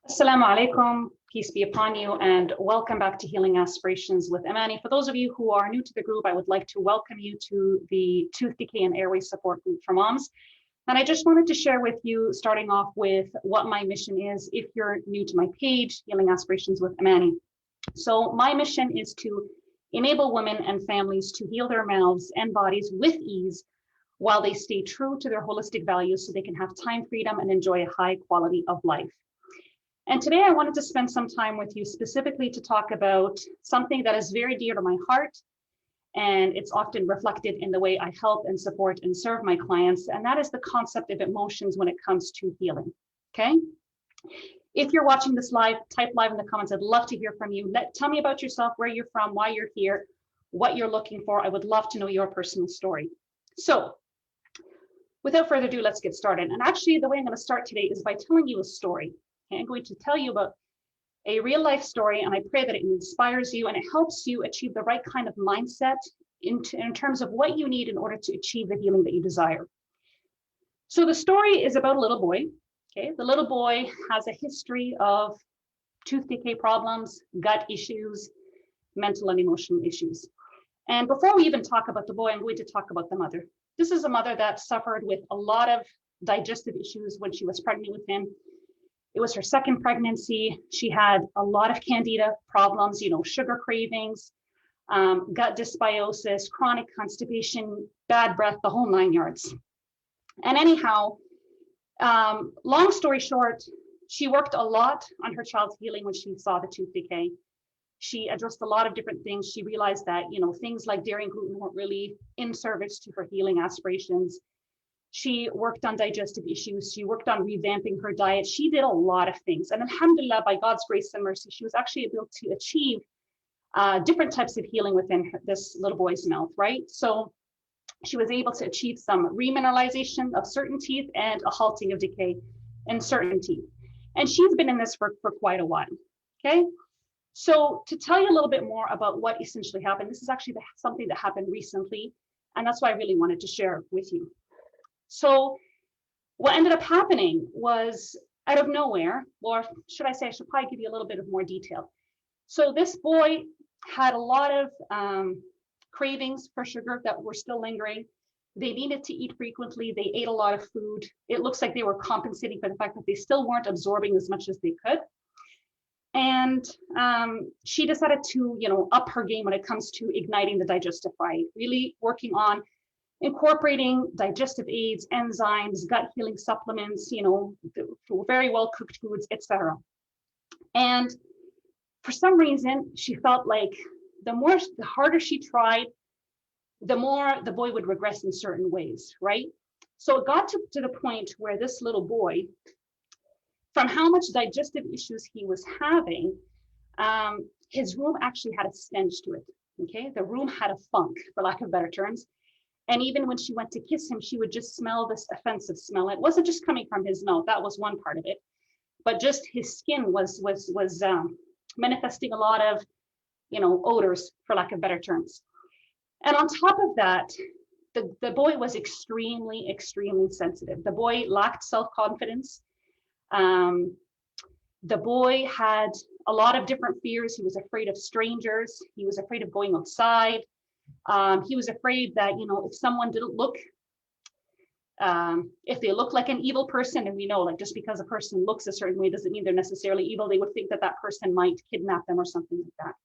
Assalamu alaikum, peace be upon you, and welcome back to Healing Aspirations with Amani. For those of you who are new to the group, I would like to welcome you to the Tooth Decay and Airway Support Group for Moms. And I just wanted to share with you, starting off with what my mission is, if you're new to my page, Healing Aspirations with Amani. So my mission is to enable women and families to heal their mouths and bodies with ease while they stay true to their holistic values so they can have time freedom and enjoy a high quality of life. And today I wanted to spend some time with you specifically to talk about something that is very dear to my heart, and it's often reflected in the way I help and support and serve my clients, and that is the concept of emotions when it comes to healing, okay? If you're watching this live, type live in the comments. I'd love to hear from you. Tell me about yourself, where you're from, why you're here, what you're looking for. I would love to know your personal story. So without further ado, let's get started. And actually the way I'm gonna start today is by telling you a story. I'm going to tell you about a real life story, and I pray that it inspires you and it helps you achieve the right kind of mindset in terms of what you need in order to achieve the healing that you desire. So the story is about a little boy. Okay, the little boy has a history of tooth decay problems, gut issues, mental and emotional issues. And before we even talk about the boy, I'm going to talk about the mother. This is a mother that suffered with a lot of digestive issues when she was pregnant with him. It was her second pregnancy. She had a lot of candida problems, sugar cravings, gut dysbiosis, chronic constipation, bad breath, the whole 9 yards. And anyhow, long story short, she worked a lot on her child's healing when she saw the tooth decay. She addressed a lot of different things. She realized that, things like dairy and gluten weren't really in service to her healing aspirations. She worked on digestive issues. She worked on revamping her diet. She did a lot of things. And alhamdulillah, by God's grace and mercy, she was actually able to achieve different types of healing within this little boy's mouth, right? So she was able to achieve some remineralization of certain teeth and a halting of decay in certain teeth. And she's been in this for quite a while, okay? So to tell you a little bit more about what essentially happened, this is actually something that happened recently, and that's why I really wanted to share with you. So what ended up happening was out of nowhere, or should I say, I should probably give you a little bit of more detail. So this boy had a lot of cravings for sugar that were still lingering. They needed to eat frequently. They ate a lot of food. It looks like they were compensating for the fact that they still weren't absorbing as much as they could. And she decided to, up her game when it comes to igniting the digestive fire, really working on incorporating digestive aids, enzymes, gut healing supplements, very well cooked foods, etc. And for some reason, she felt like the harder she tried, the more the boy would regress in certain ways, right? So it got to the point where this little boy, from how much digestive issues he was having, his room actually had a stench to it, okay? The room had a funk, for lack of better terms. And even when she went to kiss him, she would just smell this offensive smell. It wasn't just coming from his mouth, that was one part of it, but just his skin was manifesting a lot of, odors, for lack of better terms. And on top of that, the boy was extremely, extremely sensitive. The boy lacked self-confidence. The boy had a lot of different fears. He was afraid of strangers. He was afraid of going outside. He was afraid that, if someone didn't look, if they look like an evil person, and we know, like, just because a person looks a certain way doesn't mean they're necessarily evil. They would think that that person might kidnap them or something like that.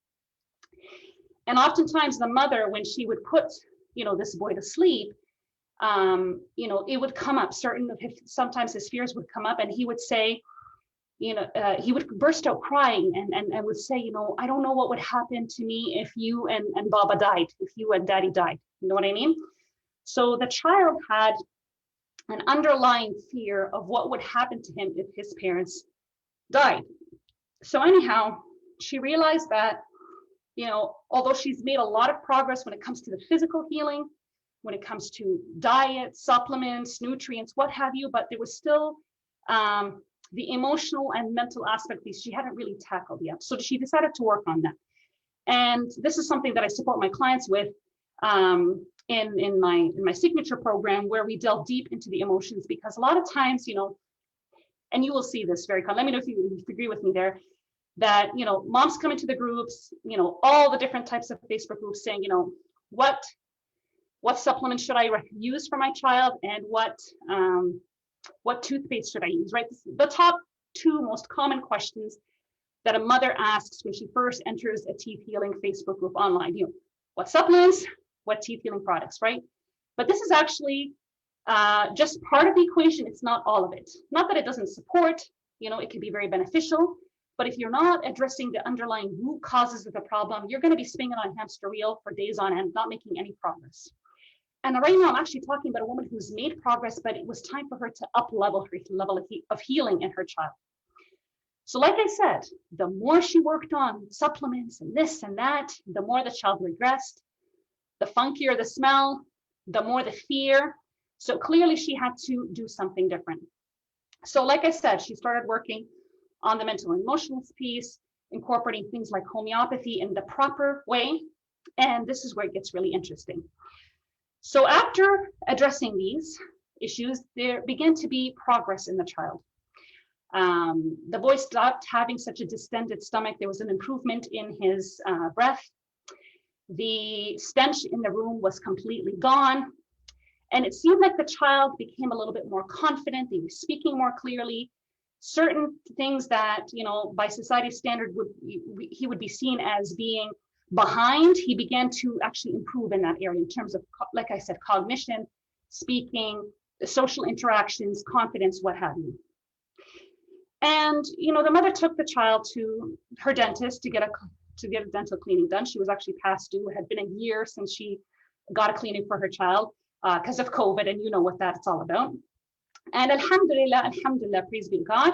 And oftentimes the mother, when she would put, this boy to sleep, it would come up, sometimes his fears would come up, and he would say, he would burst out crying and would say, I don't know what would happen to me if you and Baba died, if you and Daddy died. You know what I mean? So the child had an underlying fear of what would happen to him if his parents died. So anyhow, she realized that, although she's made a lot of progress when it comes to the physical healing, when it comes to diet, supplements, nutrients, what have you, but there was still, the emotional and mental aspect piece she hadn't really tackled yet. So she decided to work on that. And this is something that I support my clients with in my signature program, where we delve deep into the emotions, because a lot of times, and you will see this very common. Let me know if you agree with me there, that, moms come into the groups, all the different types of Facebook groups saying, what supplements should I use for my child, and what toothpaste should I use, right? The top two most common questions that a mother asks when she first enters a teeth healing Facebook group online. What supplements, what teeth healing products, right? But this is actually just part of the equation. It's not all of it. Not that it doesn't support, it can be very beneficial, but if you're not addressing the underlying root causes of the problem, you're going to be spinning on a hamster wheel for days on end, not making any progress. And right now I'm actually talking about a woman who's made progress, but it was time for her to up level her level of healing in her child. So like I said, the more she worked on supplements and this and that, the more the child regressed, the funkier the smell, the more the fear. So clearly she had to do something different. So like I said, she started working on the mental and emotional piece, incorporating things like homeopathy in the proper way. And this is where it gets really interesting. So after addressing these issues, there began to be progress in the child. The boy stopped having such a distended stomach. There was an improvement in his breath. The stench in the room was completely gone. And it seemed like the child became a little bit more confident. They were speaking more clearly. Certain things that, by society standard he would be seen as being behind, he began to actually improve in that area in terms of, like I said, cognition, speaking, social interactions, confidence, what have you. And, the mother took the child to her dentist to get a dental cleaning done. She was actually past due. It had been a year since she got a cleaning for her child because of COVID, and you know what that's all about. And alhamdulillah, praise be God,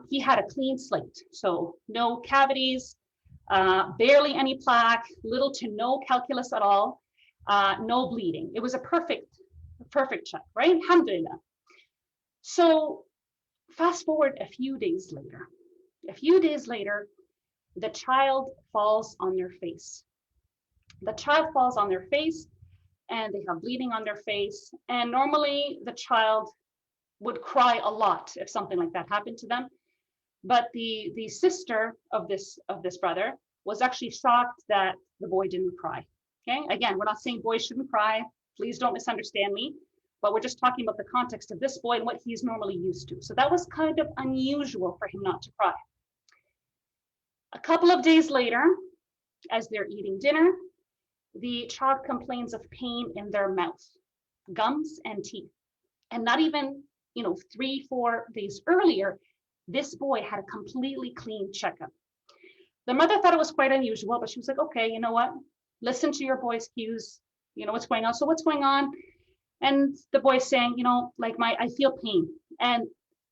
he had a clean slate. So no cavities, barely any plaque, little to no calculus at all, no bleeding. It was a perfect check, right? Alhamdulillah. So fast forward a few days later, the child falls on their face. And they have bleeding on their face. And normally the child would cry a lot if something like that happened to them. But the sister of this brother was actually shocked that the boy didn't cry. Okay, again, we're not saying boys shouldn't cry. Please don't misunderstand me. But we're just talking about the context of this boy and what he's normally used to. So that was kind of unusual for him not to cry. A couple of days later, as they're eating dinner, the child complains of pain in their mouth, gums and teeth. And not even, 3-4 days earlier, this boy had a completely clean checkup. The mother thought it was quite unusual, but she was like, okay, you know what? Listen to your boy's cues. You know what's going on. So what's going on? And the boy's saying, I feel pain. And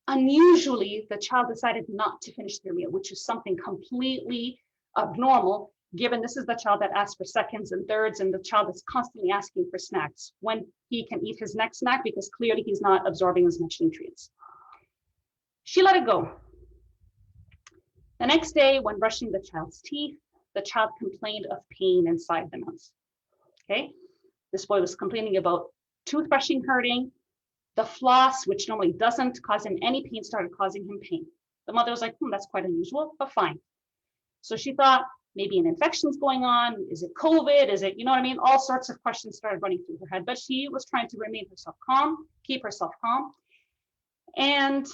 unusually, the child decided not to finish their meal, which is something completely abnormal, given this is the child that asks for seconds and thirds, and the child is constantly asking for snacks when he can eat his next snack, because clearly he's not absorbing as much nutrients. She let it go. The next day, when brushing the child's teeth, the child complained of pain inside the mouth. Okay, this boy was complaining about toothbrushing hurting. The floss, which normally doesn't cause him any pain, started causing him pain. The mother was like, that's quite unusual, but fine. So she thought, maybe an infection's going on. Is it COVID? Is it, all sorts of questions started running through her head, but she was trying to keep herself calm. And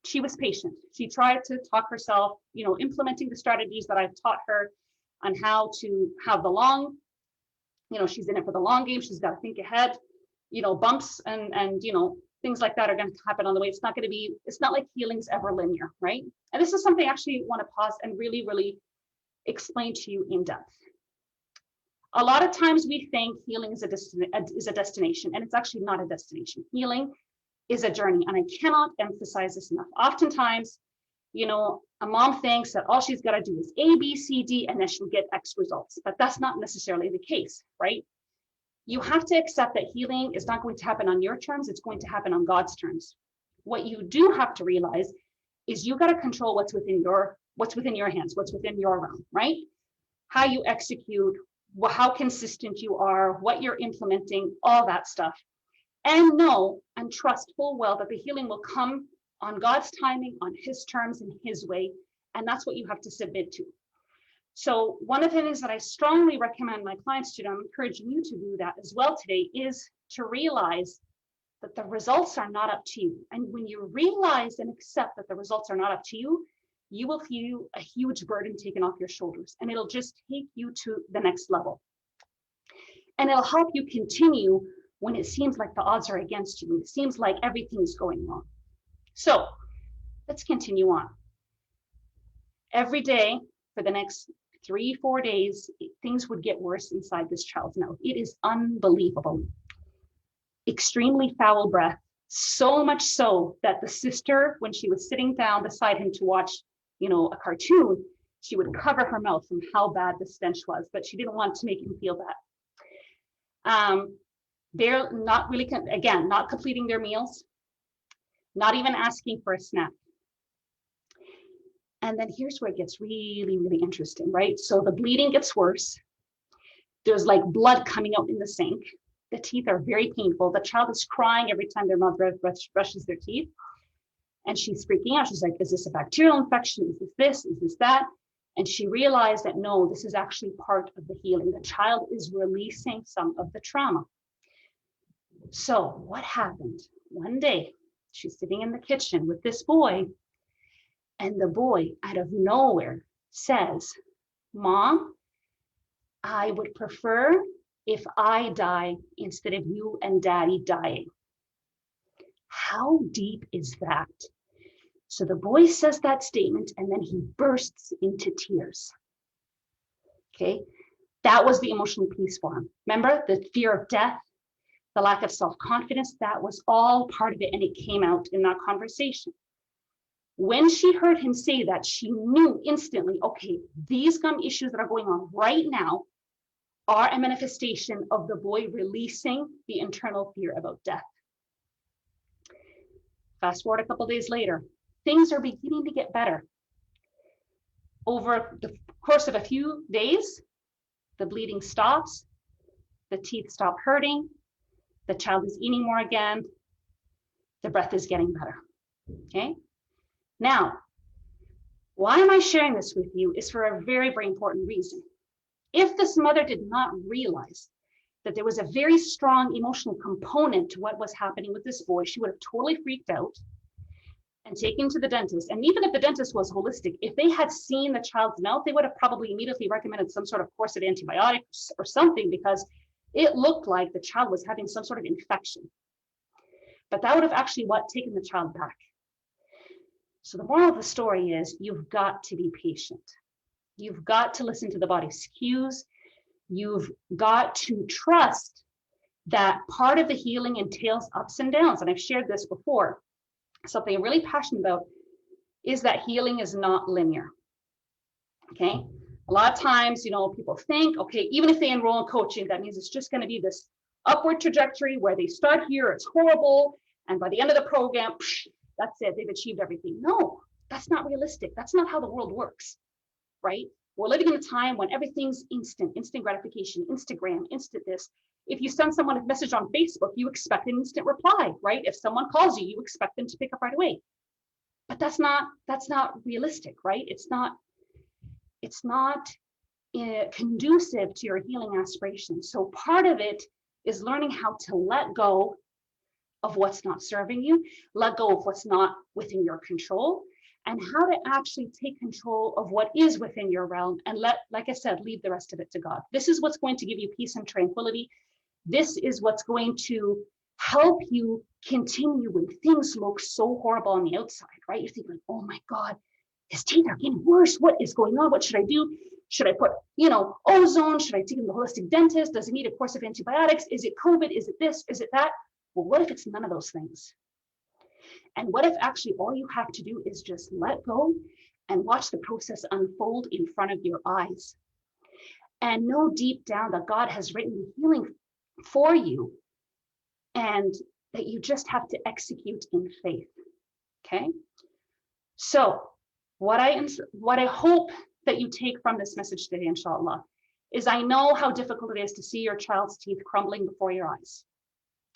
she was patient. She tried to talk herself, implementing the strategies that I've taught her on how to have the long, she's in it for the long game. She's got to think ahead, bumps and things like that are going to happen on the way. It's not like healing's ever linear, right? And this is something I actually want to pause and really, really explain to you in depth. A lot of times we think healing is a destination, and it's actually not a destination. Healing is a journey, and I cannot emphasize this enough. Oftentimes, a mom thinks that all she's got to do is A, B, C, D, and then she'll get X results, but that's not necessarily the case, right? You have to accept that healing is not going to happen on your terms. It's going to happen on God's terms. What you do have to realize is you got to control what's within your hands, what's within your realm, right? How you execute, how consistent you are, what you're implementing, all that stuff. and know and trust full well that the healing will come on God's timing, on his terms and his way. And that's what you have to submit to. So one of the things that I strongly recommend my clients to do, I'm encouraging you to do that as well today, is to realize that the results are not up to you. And when you realize and accept that the results are not up to you, you will feel a huge burden taken off your shoulders, and it'll just take you to the next level. And it'll help you continue when it seems like the odds are against you. It seems like everything's going wrong. So let's continue on. Every day for the next 3-4 days, things would get worse inside this child's mouth. It is unbelievable. Extremely foul breath, so much so that the sister, when she was sitting down beside him to watch, a cartoon, she would cover her mouth from how bad the stench was, but she didn't want to make him feel bad. They're not really, again, not completing their meals, not even asking for a snack. And then here's where it gets really, really interesting, right? So the bleeding gets worse. There's like blood coming out in the sink. The teeth are very painful. The child is crying every time their mother brushes their teeth. And she's freaking out. She's like, is this a bacterial infection? Is this this? Is this that? And she realized that no, this is actually part of the healing. The child is releasing some of the trauma. So what happened? One day, she's sitting in the kitchen with this boy, and the boy, out of nowhere, says, Mom, I would prefer if I die instead of you and Daddy dying. How deep is that? So the boy says that statement, and then he bursts into tears. Okay, that was the emotional piece for him. Remember, the fear of death, the lack of self-confidence, that was all part of it, and it came out in that conversation. When she heard him say that, she knew instantly, okay, these gum issues that are going on right now are a manifestation of the boy releasing the internal fear about death. Fast forward a couple of days later, things are beginning to get better. Over the course of a few days, the bleeding stops, the teeth stop hurting, the child is eating more again, the breath is getting better, okay? Now, why am I sharing this with you is for a very, very important reason. If this mother did not realize that there was a very strong emotional component to what was happening with this boy, she would have totally freaked out and taken him to the dentist. And even if the dentist was holistic, if they had seen the child's mouth, they would have probably immediately recommended some sort of course of antibiotics or something, because it looked like the child was having some sort of infection. But that would have actually taken the child back. So the moral of the story is, you've got to be patient. You've got to listen to the body's cues. You've got to trust that part of the healing entails ups and downs. And I've shared this before. Something I'm really passionate about is that healing is not linear. Okay. A lot of times, people think, okay, even if they enroll in coaching, that means it's just going to be this upward trajectory where they start here, it's horrible, and by the end of the program, that's it, they've achieved everything. No, that's not realistic. That's not how the world works, right? We're living in a time when everything's instant gratification, Instagram, instant this. If you send someone a message on Facebook, you expect an instant reply, right? If someone calls you, you expect them to pick up right away. But that's not realistic, right? It's not conducive to your healing aspirations. So part of it is learning how to let go of what's not serving you, let go of what's not within your control, and how to actually take control of what is within your realm and like I said, leave the rest of it to God. This is what's going to give you peace and tranquility. This is what's going to help you continue when things look so horrible on the outside, right? You're thinking, oh my God, his teeth are getting worse. What is going on? What should I do? Should I put, ozone? Should I take him to the holistic dentist? Does he need a course of antibiotics? Is it COVID? Is it this? Is it that? Well, what if it's none of those things? And what if actually all you have to do is just let go and watch the process unfold in front of your eyes, and know deep down that God has written the healing for you, and that you just have to execute in faith, okay? So what I hope that you take from this message today, inshallah, is I know how difficult it is to see your child's teeth crumbling before your eyes.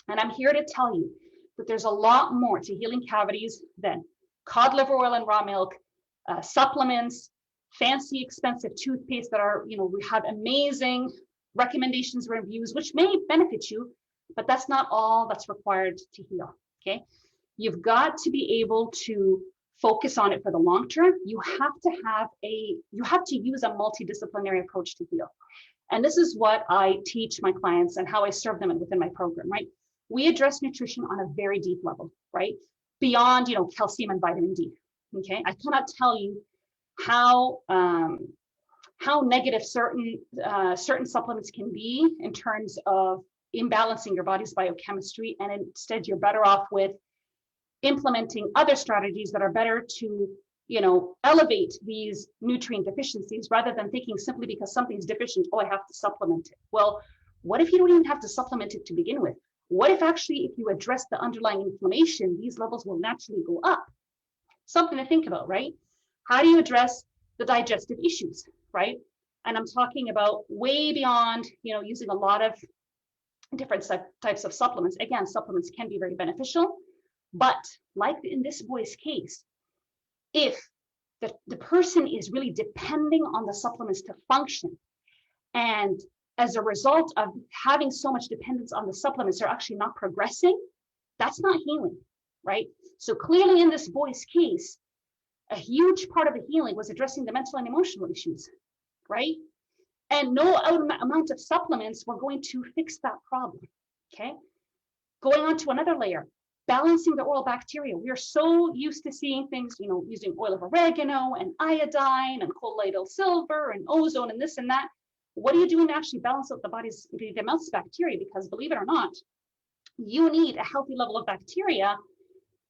And I'm here to tell you that there's a lot more to healing cavities than cod liver oil and raw milk, supplements, fancy expensive toothpaste that are, we have amazing recommendations, reviews, which may benefit you, but that's not all that's required to heal, okay? You've got to be able to focus on it for the long term. You have to use a multidisciplinary approach to heal. And this is what I teach my clients and how I serve them within my program, right? We address nutrition on a very deep level, right? Beyond, calcium and vitamin D, okay? I cannot tell you how negative certain supplements can be in terms of imbalancing your body's biochemistry, and instead you're better off with implementing other strategies that are better to elevate these nutrient deficiencies, rather than thinking simply because something's deficient, oh, I have to supplement it. Well, what if you don't even have to supplement it to begin with? What if actually, if you address the underlying inflammation, these levels will naturally go up? Something to think about, right? How do you address the digestive issues, right? And I'm talking about way beyond, using a lot of different types of supplements. Again, supplements can be very beneficial, but like in this boy's case, if the person is really depending on the supplements to function, and as a result of having so much dependence on the supplements, they're actually not progressing, that's not healing, right? So clearly in this boy's case, a huge part of the healing was addressing the mental and emotional issues, right? And no amount of supplements were going to fix that problem, okay? Going on to another layer, balancing the oral bacteria. We are so used to seeing things, using oil of oregano and iodine and colloidal silver and ozone and this and that. What are you doing to actually balance out the mouth's bacteria? Because believe it or not, you need a healthy level of bacteria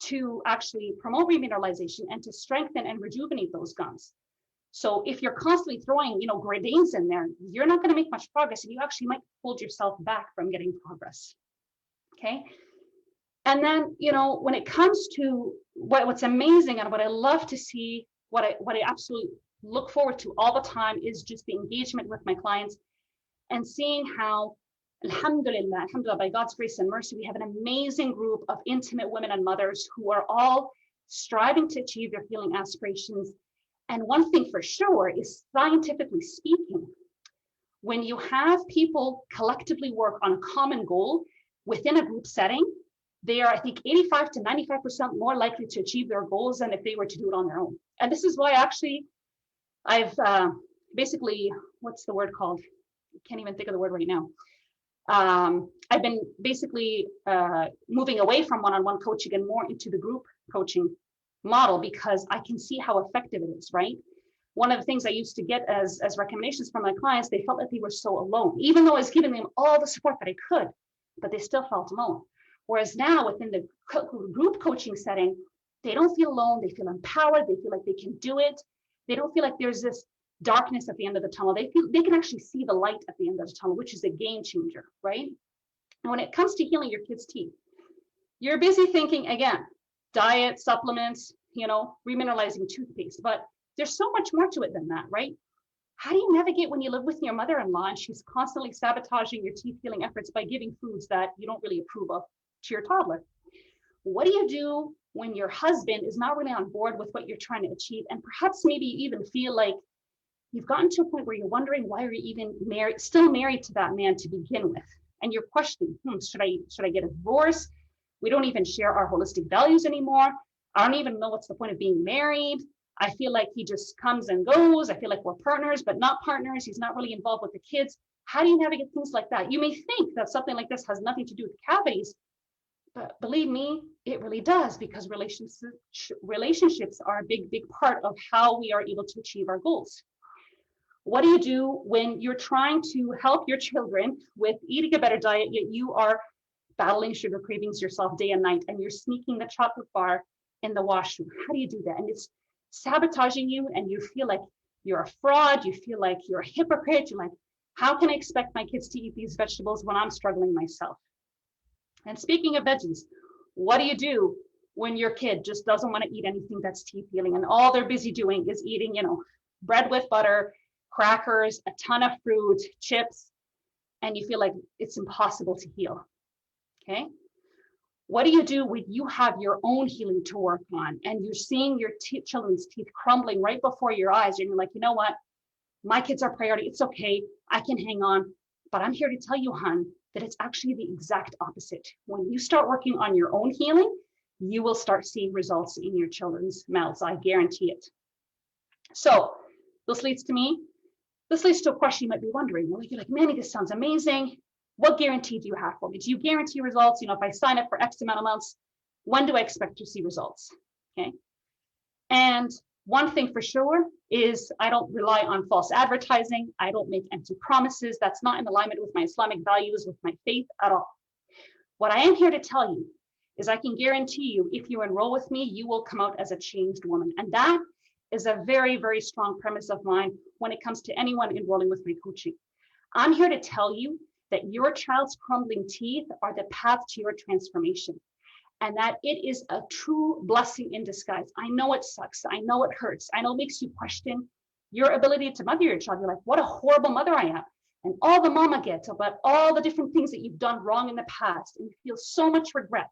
to actually promote remineralization and to strengthen and rejuvenate those gums. So if you're constantly throwing, gradains in there, you're not going to make much progress, and you actually might hold yourself back from getting progress. Okay. And then, when it comes to what's amazing and what I love to see, what I absolutely look forward to all the time is just the engagement with my clients and seeing how, alhamdulillah, by God's grace and mercy, we have an amazing group of intimate women and mothers who are all striving to achieve their healing aspirations. And one thing for sure is, scientifically speaking, when you have people collectively work on a common goal within a group setting, they are, I think, 85 to 95% more likely to achieve their goals than if they were to do it on their own. And this is why actually I've basically, what's the word called? I can't even think of the word right now. I've been basically moving away from one-on-one coaching and more into the group coaching model, because I can see how effective it is, right? One of the things I used to get as recommendations from my clients, they felt like they were so alone, even though I was giving them all the support that I could, but they still felt alone. Whereas now within the group coaching setting, they don't feel alone, they feel empowered, they feel like they can do it. They don't feel like there's this darkness at the end of the tunnel. They feel they can actually see the light at the end of the tunnel, which is a game changer, right? And when it comes to healing your kids' teeth, you're busy thinking, again, diet, supplements, remineralizing toothpaste, but there's so much more to it than that, right? How do you navigate when you live with your mother-in-law and she's constantly sabotaging your teeth healing efforts by giving foods that you don't really approve of to your toddler? What do you do when your husband is not really on board with what you're trying to achieve, and perhaps maybe you even feel like you've gotten to a point where you're wondering why you're even still married to that man to begin with, and you're questioning, should I get a divorce? We don't even share our holistic values anymore. I don't even know what's the point of being married. I feel like he just comes and goes. I feel like we're partners, but not partners. He's not really involved with the kids. How do you navigate things like that? You may think that something like this has nothing to do with cavities, but believe me, it really does, because relationships are a big, big part of how we are able to achieve our goals. What do you do when you're trying to help your children with eating a better diet, yet you are battling sugar cravings yourself day and night, and you're sneaking the chocolate bar in the washroom? How do you do that? And it's sabotaging you, and you feel like you're a fraud. You feel like you're a hypocrite. You're like, how can I expect my kids to eat these vegetables when I'm struggling myself? And speaking of veggies, what do you do when your kid just doesn't want to eat anything that's teeth healing, and all they're busy doing is eating, bread with butter, crackers, a ton of fruit, chips, and you feel like it's impossible to heal? Okay. What do you do when you have your own healing to work on and you're seeing your children's teeth crumbling right before your eyes, and you're like, you know what? My kids are priority. It's okay. I can hang on. But I'm here to tell you, hon, that it's actually the exact opposite. When you start working on your own healing, you will start seeing results in your children's mouths. I guarantee it. So this leads to a question you might be wondering. You're like, Manny, this sounds amazing. What guarantee do you have for me? Do you guarantee results? If I sign up for X amount of months, when do I expect to see results? Okay. And one thing for sure is I don't rely on false advertising. I don't make empty promises. That's not in alignment with my Islamic values, with my faith at all. What I am here to tell you is I can guarantee you, if you enroll with me, you will come out as a changed woman. And that is a very, very strong premise of mine when it comes to anyone enrolling with my coaching. I'm here to tell you that your child's crumbling teeth are the path to your transformation, and that it is a true blessing in disguise. I know it sucks. I know it hurts. I know it makes you question your ability to mother your child. You're like, what a horrible mother I am. And all the mama gets about all the different things that you've done wrong in the past. And you feel so much regret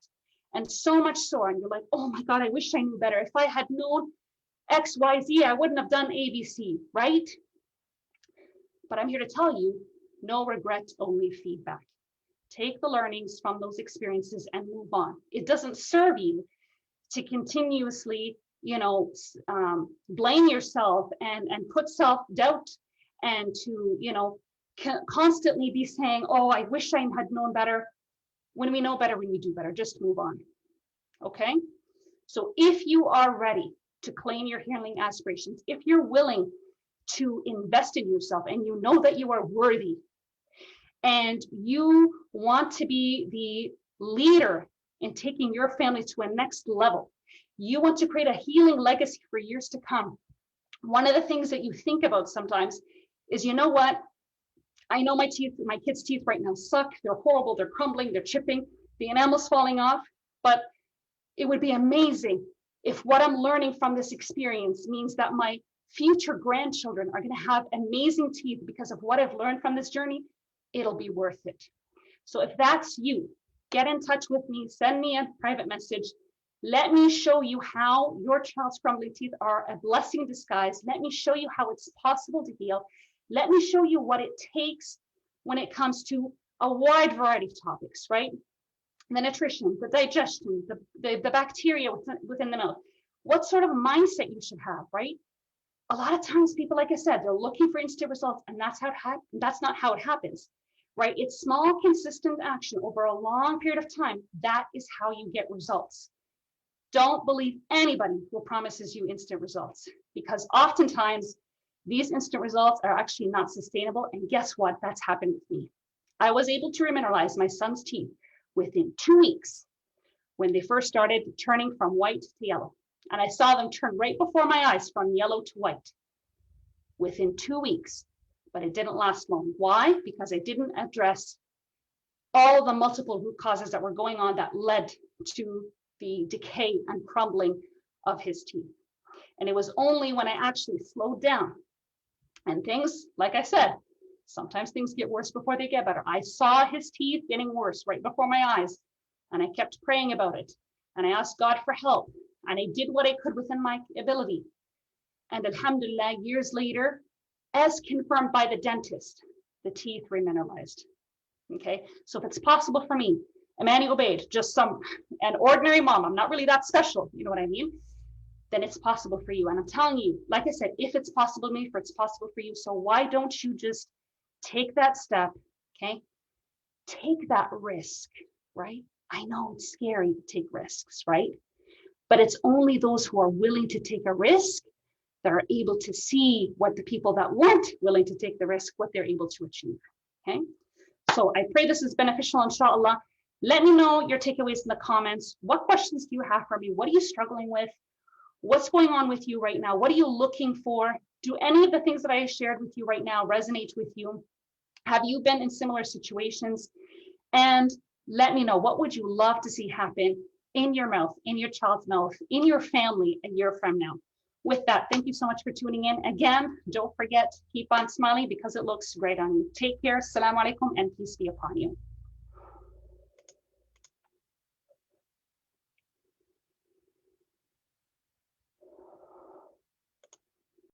and so much sorrow. And you're like, oh my God, I wish I knew better. If I had known X, Y, Z, I wouldn't have done ABC, right? But I'm here to tell you, no regret, only feedback. Take the learnings from those experiences and move on. It doesn't serve you to continuously, blame yourself and put self-doubt and to, constantly be saying, oh, I wish I had known better. When we know better, when we do better, just move on. Okay? So if you are ready to claim your healing aspirations, if you're willing to invest in yourself and you know that you are worthy, and you want to be the leader in taking your family to a next level, you want to create a healing legacy for years to come. One of the things that you think about sometimes is, you know what? I know my kids' teeth right now suck. They're horrible. They're crumbling. They're chipping. The enamel's falling off. But it would be amazing if what I'm learning from this experience means that my future grandchildren are going to have amazing teeth because of what I've learned from this journey. It'll be worth it. So if that's you, get in touch with me, send me a private message. Let me show you how your child's crumbling teeth are a blessing in disguise. Let me show you how it's possible to heal. Let me show you what it takes when it comes to a wide variety of topics, right? The nutrition, the digestion, the bacteria within the mouth, what sort of mindset you should have, right? A lot of times people, like I said, they're looking for instant results, and that's not how it happens. Right? It's small, consistent action over a long period of time. That is how you get results. Don't believe anybody who promises you instant results, because oftentimes these instant results are actually not sustainable. And guess what? That's happened with me. I was able to remineralize my son's teeth within 2 weeks when they first started turning from white to yellow. And I saw them turn right before my eyes from yellow to white within 2 weeks. But it didn't last long. Why? Because I didn't address all the multiple root causes that were going on that led to the decay and crumbling of his teeth. And it was only when I actually slowed down and things, like I said, sometimes things get worse before they get better. I saw his teeth getting worse right before my eyes, and I kept praying about it. And I asked God for help, and I did what I could within my ability. And alhamdulillah, years later, as confirmed by the dentist, the teeth remineralized. Okay, so if it's possible for me, Amani Obeid, just an ordinary mom, I'm not really that special, you know what I mean? Then it's possible for you. And I'm telling you, like I said, if it's possible to me, if it's possible for you, so why don't you just take that step, okay? Take that risk, right? I know it's scary to take risks, right? But it's only those who are willing to take a risk that are able to see what the people that weren't willing to take the risk, what they're able to achieve, okay? So I pray this is beneficial, inshallah. Let me know your takeaways in the comments. What questions do you have for me? What are you struggling with? What's going on with you right now? What are you looking for? Do any of the things that I shared with you right now resonate with you? Have you been in similar situations? And let me know, what would you love to see happen in your mouth, in your child's mouth, in your family a year from now? With that, thank you so much for tuning in. Again, don't forget, keep on smiling because it looks great on you. Take care. Assalamu alaikum and peace be upon you.